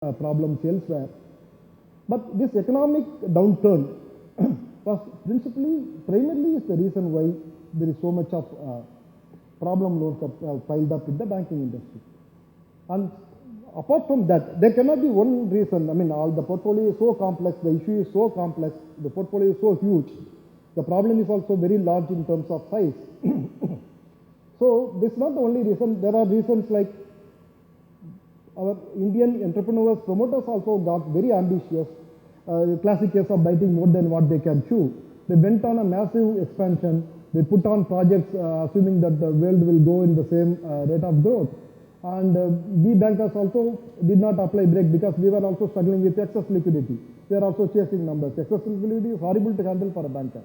problems elsewhere. But this economic downturn was primarily is the reason why there is so much of problem loans piled up in the banking industry. And apart from that, there cannot be one reason. I mean, all the portfolio is so complex, the issue is so complex, the portfolio is so huge. The problem is also very large in terms of size. So this is not the only reason. There are reasons like our Indian entrepreneurs, promoters also got very ambitious. Classic case of biting more than what they can chew. They went on a massive expansion. They put on projects assuming that the world will go in the same rate of growth. And we bankers also did not apply brake because we were also struggling with excess liquidity. We are also chasing numbers. Excess liquidity is horrible to handle for a banker.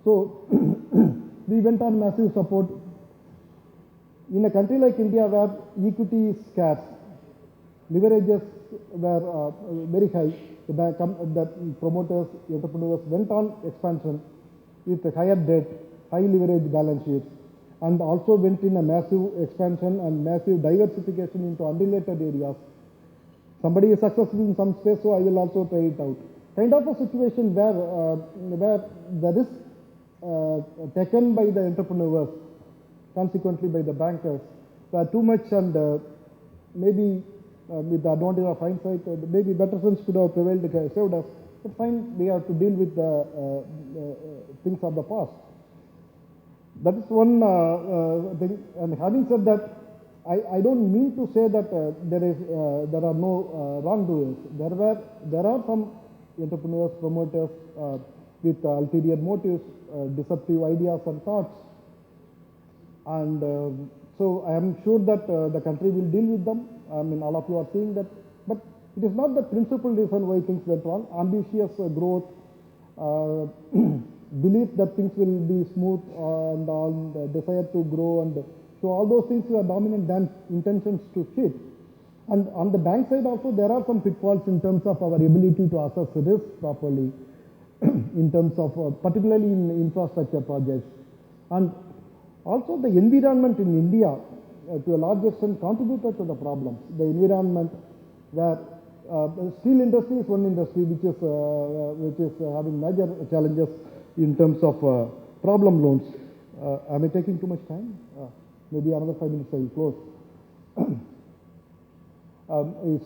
So we went on massive support. In a country like India where equity is scarce, leverages were very high, the promoters, entrepreneurs went on expansion with a higher debt, high leverage balance sheets, and also went in a massive expansion and massive diversification into unrelated areas. Somebody is successful in some space, so I will also try it out. Kind of a situation where the risk taken by the entrepreneurs, consequently by the bankers, were too much, and maybe with the advantage of hindsight, maybe better sense could have prevailed, saved us. But fine, we have to deal with the things of the past. That is one thing. And having said that, I don't mean to say that there are no wrongdoers. There are some entrepreneurs, promoters with ulterior motives, deceptive ideas and thoughts. And so I am sure that the country will deal with them. I mean, all of you are seeing that. But it is not the principal reason why things went wrong. Ambitious growth, belief that things will be smooth, and desire to grow, and so all those things were dominant than intentions to cheat. And on the bank side also, there are some pitfalls in terms of our ability to assess risk properly, in terms of particularly in infrastructure projects. And also the environment in India, to a large extent, contributed to the problems. The environment where steel industry is one industry which is having major challenges in terms of problem loans. Am I taking too much time? Maybe another 5 minutes I will close.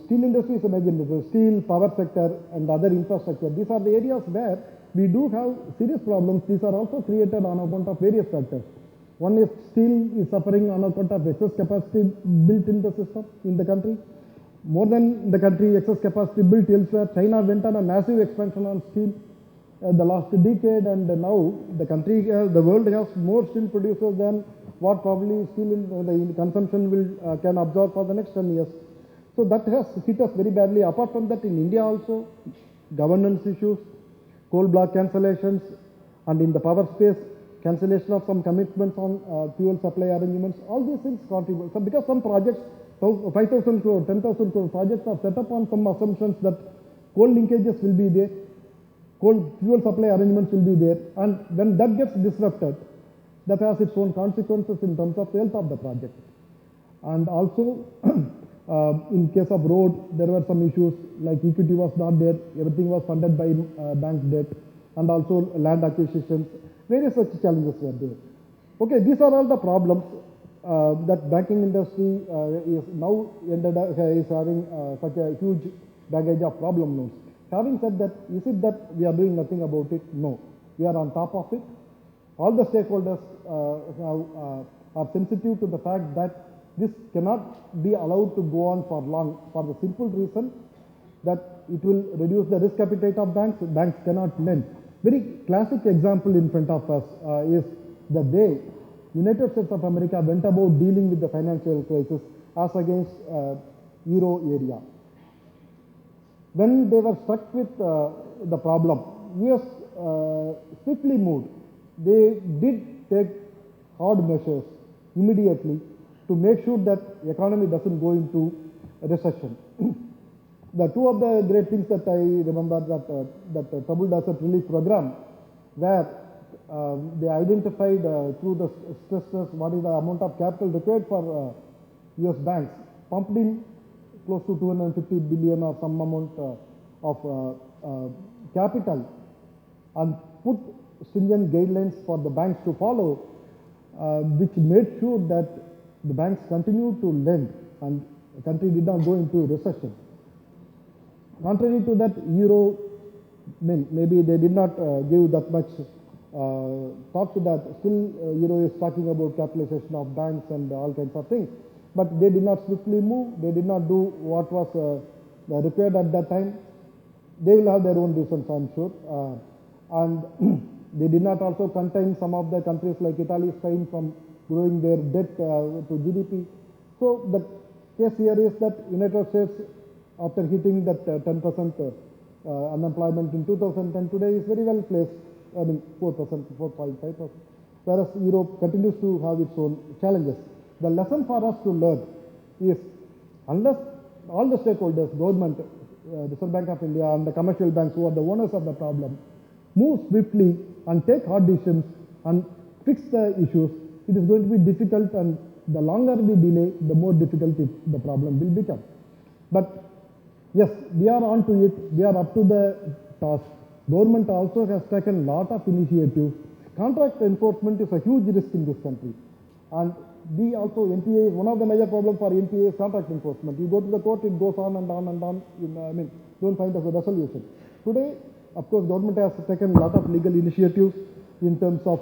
Steel industry is a major industry. Steel, power sector, and other infrastructure. These are the areas where we do have serious problems. These are also created on account of various factors. One is steel is suffering on account of excess capacity built in the system, in the country. More than the country, excess capacity built elsewhere. China went on a massive expansion on steel the last decade, and now the country, the world has more steel producers than what probably steel in the consumption can absorb for the next 10 years. So that has hit us very badly. Apart from that, in India also, governance issues, coal block cancellations, and in the power space, cancellation of some commitments on fuel supply arrangements, all these things contribute. So because some projects, 5,000 crore, 10,000 crore projects are set up on some assumptions that coal linkages will be there, coal fuel supply arrangements will be there, and when that gets disrupted, that has its own consequences in terms of health of the project. And also, in case of road, there were some issues like equity was not there, everything was funded by bank debt, and also land acquisitions. Various such challenges were there. Okay, these are all the problems that banking industry is now is having such a huge baggage of problem loans. Having said that, is it that we are doing nothing about it? No. We are on top of it. All the stakeholders are sensitive to the fact that this cannot be allowed to go on for long, for the simple reason that it will reduce the risk appetite of banks. Banks cannot lend. Very classic example in front of us is the way United States of America went about dealing with the financial crisis as against Euro area. When they were struck with the problem, US swiftly moved. They did take hard measures immediately to make sure that the economy doesn't go into a recession. The two of the great things that I remember that Troubled Asset Relief Program, where they identified through the stress test what is the amount of capital required for US banks, pumped in close to 250 billion or some amount of capital and put stringent guidelines for the banks to follow, which made sure that the banks continued to lend and the country did not go into recession. Contrary to that, Euro, maybe they did not give that much thought to that. Still, Euro is talking about capitalization of banks and all kinds of things. But they did not swiftly move. They did not do what was required at that time. They will have their own reasons, I'm sure. And they did not also contain some of the countries like Italy, Spain from growing their debt to GDP. So the case here is that United States, after hitting that 10% unemployment in 2010, today is very well placed. 4%, 4.5%. Whereas Europe continues to have its own challenges. The lesson for us to learn is, unless all the stakeholders, government, Reserve Bank of India and the commercial banks who are the owners of the problem, move swiftly and take hard decisions and fix the issues, it is going to be difficult, and the longer we delay, the more difficult the problem will become. But yes, we are on to it. We are up to the task. Government also has taken a lot of initiatives. Contract enforcement is a huge risk in this country. And we also, NPA, one of the major problems for NPA is contract enforcement. You go to the court, it goes on and on and on. Don't find a resolution. Today, of course, government has taken a lot of legal initiatives in terms of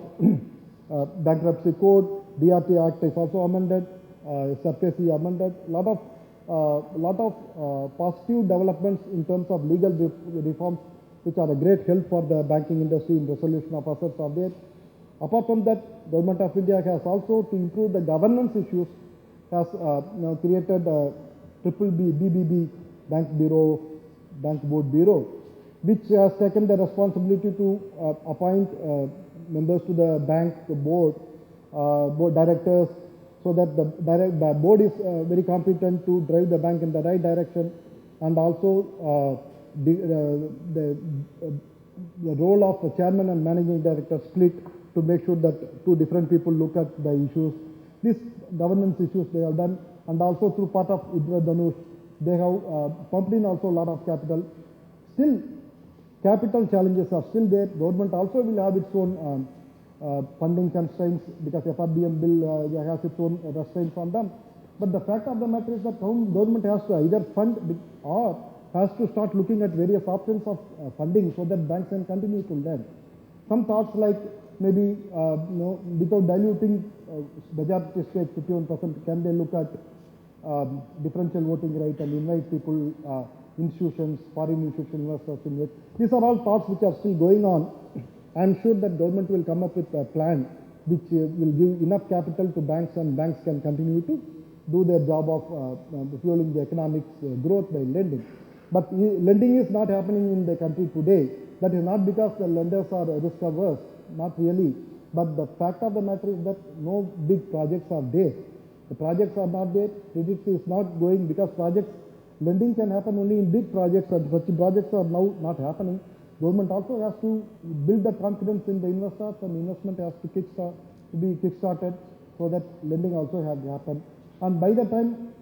bankruptcy code, DRT Act is also amended, SARFAESI amended. Lot of positive developments in terms of legal reforms, which are a great help for the banking industry in resolution of assets are there. Apart from that, Government of India has also, to improve the governance issues, has created a BBB, Bank Bureau, Bank Board Bureau, which has taken the responsibility to appoint members to the bank board directors, so that the board is very competent to drive the bank in the right direction, and also the role of the chairman and managing director split to make sure that two different people look at the issues. These governance issues they have done, and also through part of Indradhanush, they have pumped in also a lot of capital. Still, capital challenges are still there. Government also will have its own funding constraints, because FRBM bill has its own restraints on them. But the fact of the matter is that government has to either fund or has to start looking at various options of funding, so that banks can continue to lend. Some thoughts like maybe without diluting majority stake 51%, can they look at differential voting right and invite people, institutions, foreign institutional investors in it. These are all thoughts which are still going on. I am sure that government will come up with a plan which will give enough capital to banks, and banks can continue to do their job of fueling the economic growth by lending. But lending is not happening in the country today. That is not because the lenders are risk averse, not really. But the fact of the matter is that no big projects are there. The projects are not there. Credit is not going, because lending can happen only in big projects, and such projects are now not happening. Government also has to build the confidence in the investors, and investment has to be kick-started, so that lending also has to happen. And by the time,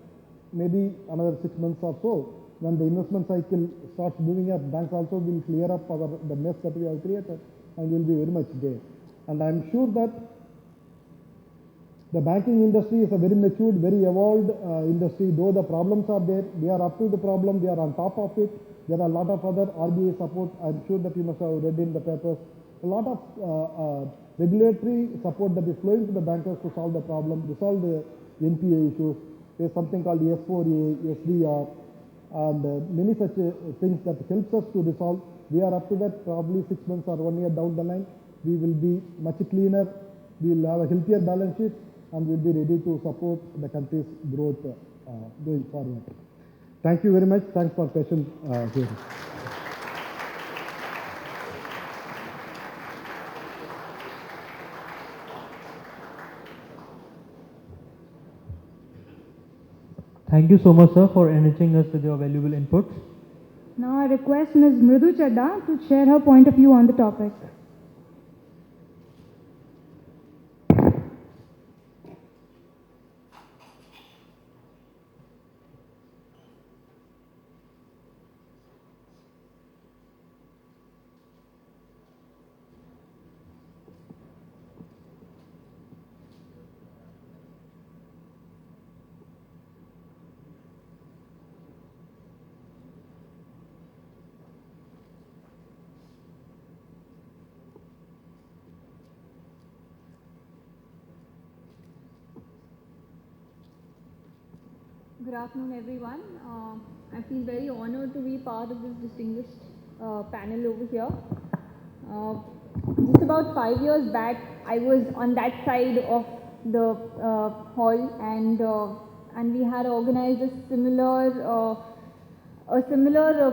maybe another 6 months or so, when the investment cycle starts moving up, banks also will clear up the mess that we have created, and will be very much there. And I am sure that the banking industry is a very matured, very evolved industry. Though the problems are there, we are up to the problem, we are on top of it. There are a lot of other RBI support. I'm sure that you must have read in the papers. A lot of regulatory support that is flowing to the bankers to solve the problem, resolve the NPA issues. There's something called S4A, SDR, and many such things that helps us to resolve. We are up to that. Probably 6 months or 1 year down the line, we will be much cleaner. We will have a healthier balance sheet, and we'll be ready to support the country's growth going forward. Thank you very much. Thanks for patient hearing. Thank you so much, sir, for enriching us with your valuable inputs. Now I request Ms. Mridu Chadda to share her point of view on the topic. Good afternoon, everyone. I feel very honored to be part of this distinguished panel over here. Just about 5 years back, I was on that side of the hall, and we had organized a similar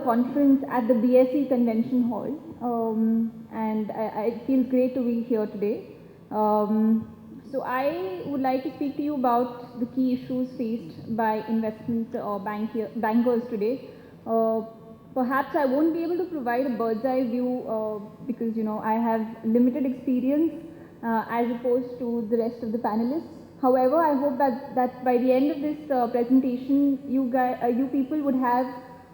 conference at the BSE Convention Hall, and it feels great to be here today. So I would like to speak to you about the key issues faced by investment bankers today. Perhaps I won't be able to provide a bird's eye view because I have limited experience as opposed to the rest of the panelists. However, I hope that by the end of this presentation, you people would have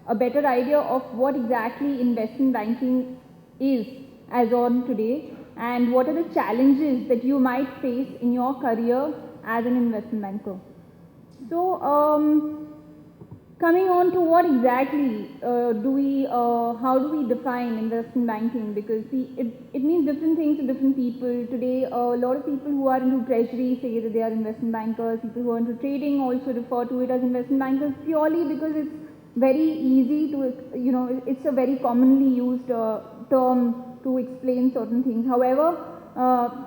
a better idea of what exactly investment banking is as on today, and what are the challenges that you might face in your career as an investment banker. So, coming on to what exactly how do we define investment banking? Because it means different things to different people. Today, a lot of people who are into treasury say that they are investment bankers. People who are into trading also refer to it as investment bankers, purely because it's very easy to, it's a very commonly used term to explain certain things. However,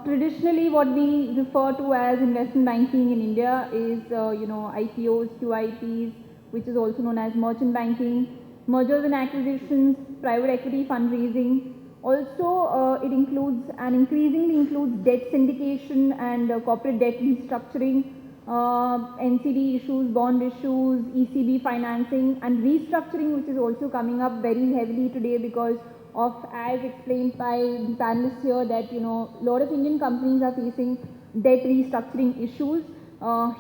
traditionally what we refer to as investment banking in India is, IPOs, QIPs, which is also known as merchant banking, mergers and acquisitions, private equity fundraising. Also, it includes and increasingly includes debt syndication and corporate debt restructuring, NCD issues, bond issues, ECB financing, and restructuring, which is also coming up very heavily today because of, as explained by the panelists here, that a lot of Indian companies are facing debt restructuring issues.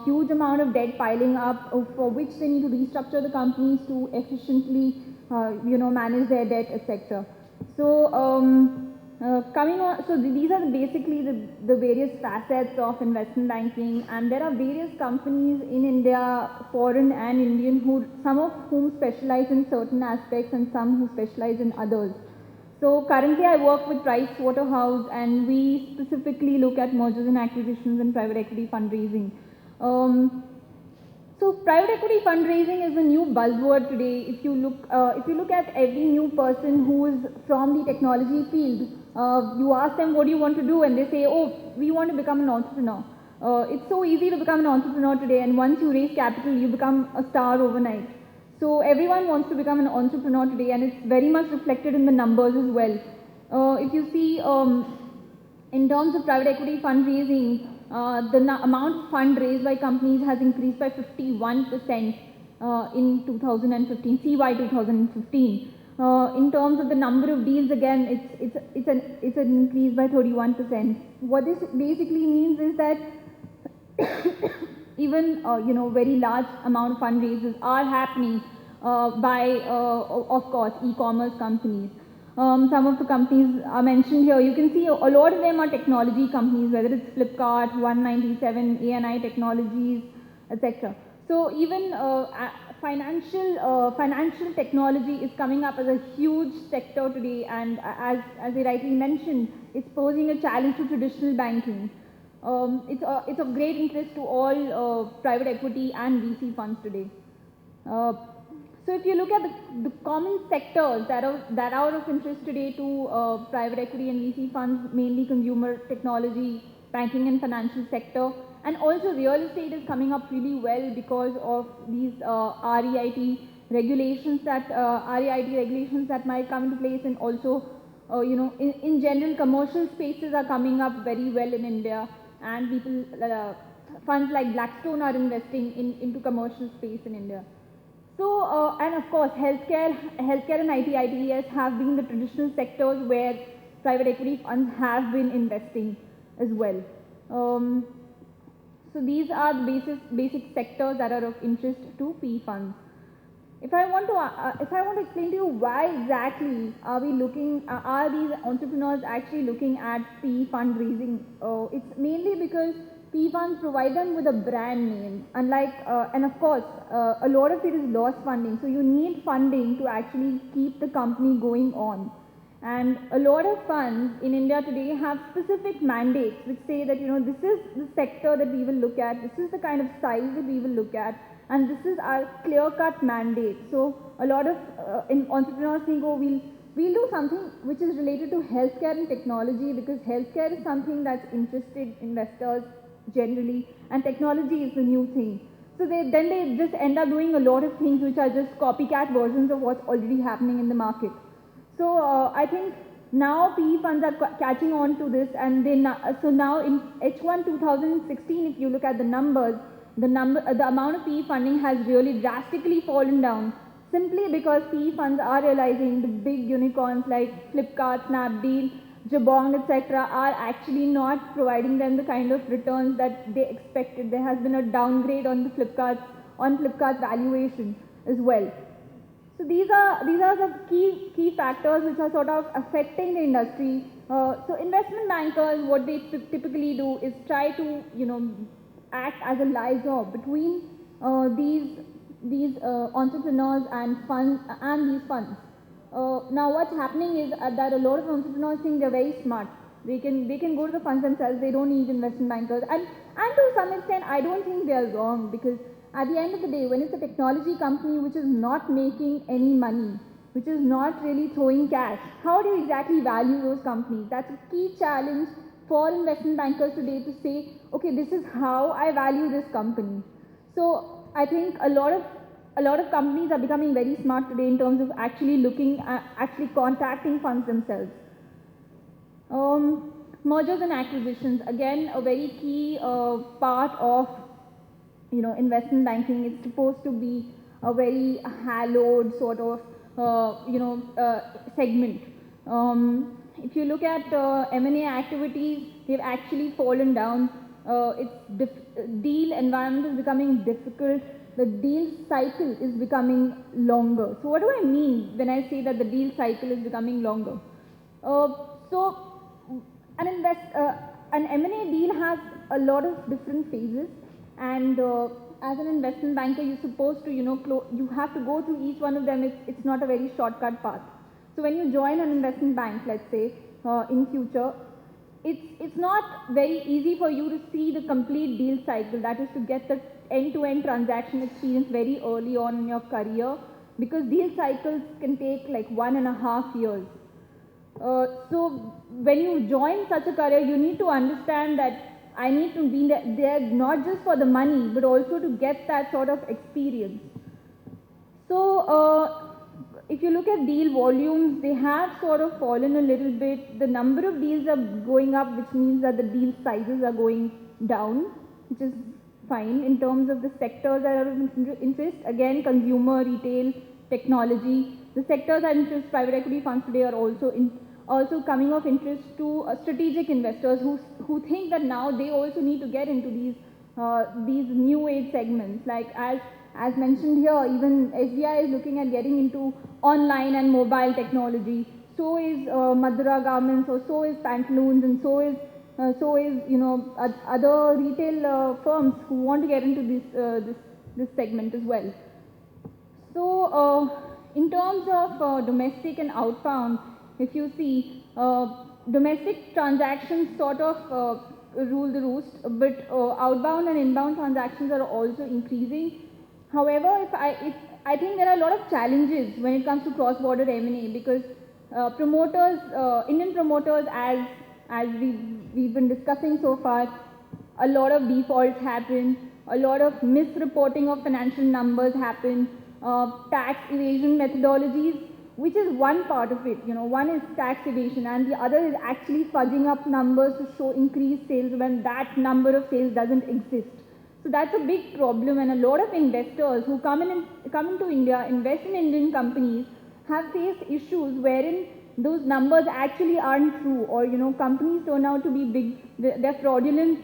Huge amount of debt piling up, for which they need to restructure the companies to efficiently, manage their debt, etc. So, coming on, so these are basically the various facets of investment banking, and there are various companies in India, foreign and Indian, some of whom specialize in certain aspects and some who specialize in others. So currently I work with Price Waterhouse, and we specifically look at mergers and acquisitions and private equity fundraising. So private equity fundraising is a new buzzword today. If you look at every new person who is from the technology field, you ask them what do you want to do, and they say, oh, we want to become an entrepreneur. It's so easy to become an entrepreneur today, and once you raise capital, you become a star overnight. So everyone wants to become an entrepreneur today, and it's very much reflected in the numbers as well. If you see, in terms of private equity fundraising, the amount of fund raised by companies has increased by 51% in 2015, CY 2015. In terms of the number of deals, again, it's an increase by 31%. What this basically means is that even very large amount of fundraisers are happening by, of course, e-commerce companies. Some of the companies are mentioned here. You can see a lot of them are technology companies, whether it's Flipkart, 197, ANI Technologies, etc. So even financial technology is coming up as a huge sector today, and as I rightly mentioned, it's posing a challenge to traditional banking. It's of great interest to all private equity and VC funds today. So if you look at the common sectors that are of interest today to private equity and VC funds, mainly consumer technology, banking and financial sector, and also real estate is coming up really well because of these REIT regulations that might come into place, and also in general commercial spaces are coming up very well in India, and people funds like Blackstone are investing into commercial space in India. So, and of course, healthcare and ITES have been the traditional sectors where private equity funds have been investing as well. So these are the basic sectors that are of interest to PE funds. If I want to explain to you why exactly are these entrepreneurs actually looking at PE fundraising, it's mainly because PE funds provide them with a brand name, unlike, and of course, a lot of it is loss funding. So you need funding to actually keep the company going on. And a lot of funds in India today have specific mandates which say that, this is the sector that we will look at, this is the kind of size that we will look at, and this is our clear-cut mandate. So a lot of entrepreneurs think, oh, we'll do something which is related to healthcare and technology, because healthcare is something that's interested investors generally, and technology is the new thing. So then they just end up doing a lot of things which are just copycat versions of what's already happening in the market. So I think now PE funds are catching on to this, and so now in H1 2016, if you look at the numbers, the amount of PE funding has really drastically fallen down, simply because PE funds are realizing the big unicorns like Flipkart, Snapdeal, Jabong, etc. are actually not providing them the kind of returns that they expected. There has been a downgrade on Flipkart's valuation as well. So these are the key factors which are sort of affecting the industry. So investment bankers, what they typically do is try to act as a liaison between these entrepreneurs and these funds. Now what's happening is that a lot of entrepreneurs think they're very smart. They can go to the funds themselves. They don't need investment bankers. And to some extent, I don't think they are wrong, because at the end of the day, when it's a technology company which is not making any money, which is not really throwing cash, how do you exactly value those companies? That's a key challenge for investment bankers today, to say, okay, this is how I value this company. So I think a lot of companies are becoming very smart today in terms of actually contacting funds themselves. Mergers and acquisitions, again, a very key part of investment banking. It's supposed to be a very hallowed sort of segment. If you look at M&A activities, they've actually fallen down. Deal environment is becoming difficult. The deal cycle is becoming longer. So what do I mean when I say that the deal cycle is becoming longer? So an M&A deal has a lot of different phases, and as an investment banker, you're supposed to you have to go through each one of them. It's not a very shortcut path. So when you join an investment bank, let's say in future, it's not very easy for you to see the complete deal cycle, that is to get the end-to-end transaction experience very early on in your career, because deal cycles can take like 1.5 years. So when you join such a career, you need to understand that I need to be there not just for the money, but also to get that sort of experience. So if you look at deal volumes, they have sort of fallen a little bit. The number of deals are going up, which means that the deal sizes are going down, which is fine. In terms of the sectors that are of interest, again, consumer, retail, technology. The sectors that interest private equity funds today are also coming of interest to strategic investors who think that now they also need to get into these new age segments. Like as mentioned here, even SBI is looking at getting into online and mobile technology. So is Madura Garments, or so is Pantaloons, and so is other retail firms who want to get into this segment as well. So in terms of domestic and outbound, if you see, domestic transactions sort of rule the roost, but outbound and inbound transactions are also increasing. However, I think there are a lot of challenges when it comes to cross-border M&A, because promoters, Indian promoters, as we've been discussing so far, a lot of defaults happen, a lot of misreporting of financial numbers happen, tax evasion methodologies, which is one part of it. One is tax evasion, and the other is actually fudging up numbers to show increased sales when that number of sales doesn't exist. So that's a big problem, and a lot of investors who come into India, invest in Indian companies, have faced issues wherein those numbers actually aren't true, or companies turn out to be they're fraudulent,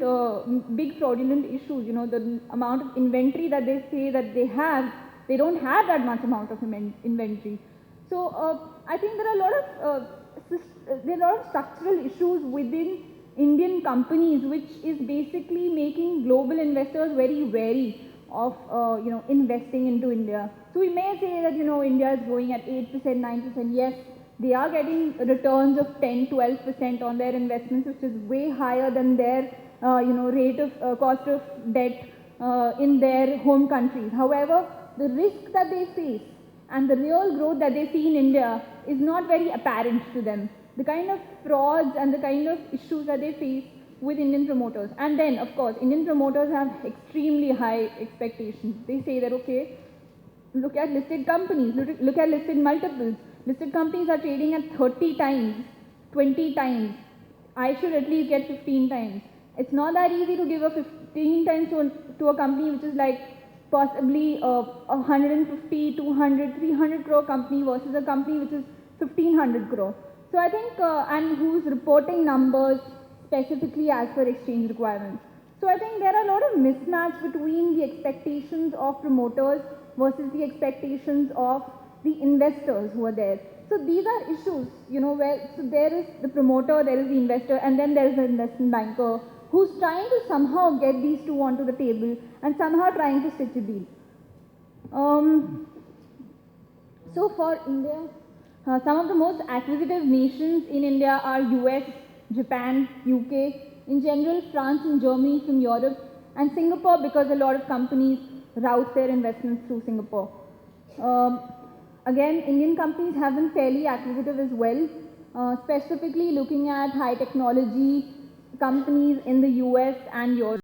big fraudulent issues. The amount of inventory that they say that they have, they don't have that much amount of inventory. So I think there are a lot of structural issues within Indian companies, which is basically making global investors very wary of investing into India. So we may say that India is growing at 8%, 9%. Yes, they are getting returns of 10, 12% on their investments, which is way higher than their rate of cost of debt. in their home countries. However, the risk that they face and the real growth that they see in India is not very apparent to them. The kind of frauds and the kind of issues that they face with Indian promoters. And then, of course, Indian promoters have extremely high expectations. They say that, okay, look at listed companies, look at listed multiples. Listed companies are trading at 30 times, 20 times. I should at least get 15 times. It's not that easy to give a 15 times to a company which is like possibly a 150, 200, 300 crore company versus a company which is 1500 crore. So I think, and who's reporting numbers specifically as per exchange requirements. So I think there are a lot of mismatch between the expectations of promoters versus the expectations of the investors who are there. So these are issues, where so there is the promoter, there is the investor, and then there is the investment banker who's trying to somehow get these two onto the table and somehow trying to stitch a deal. So for India, some of the most acquisitive nations in India are US, Japan, UK, in general France and Germany from Europe, and Singapore because a lot of companies route their investments through Singapore. Again, Indian companies have been fairly acquisitive as well, specifically looking at high technology companies in the US and Europe.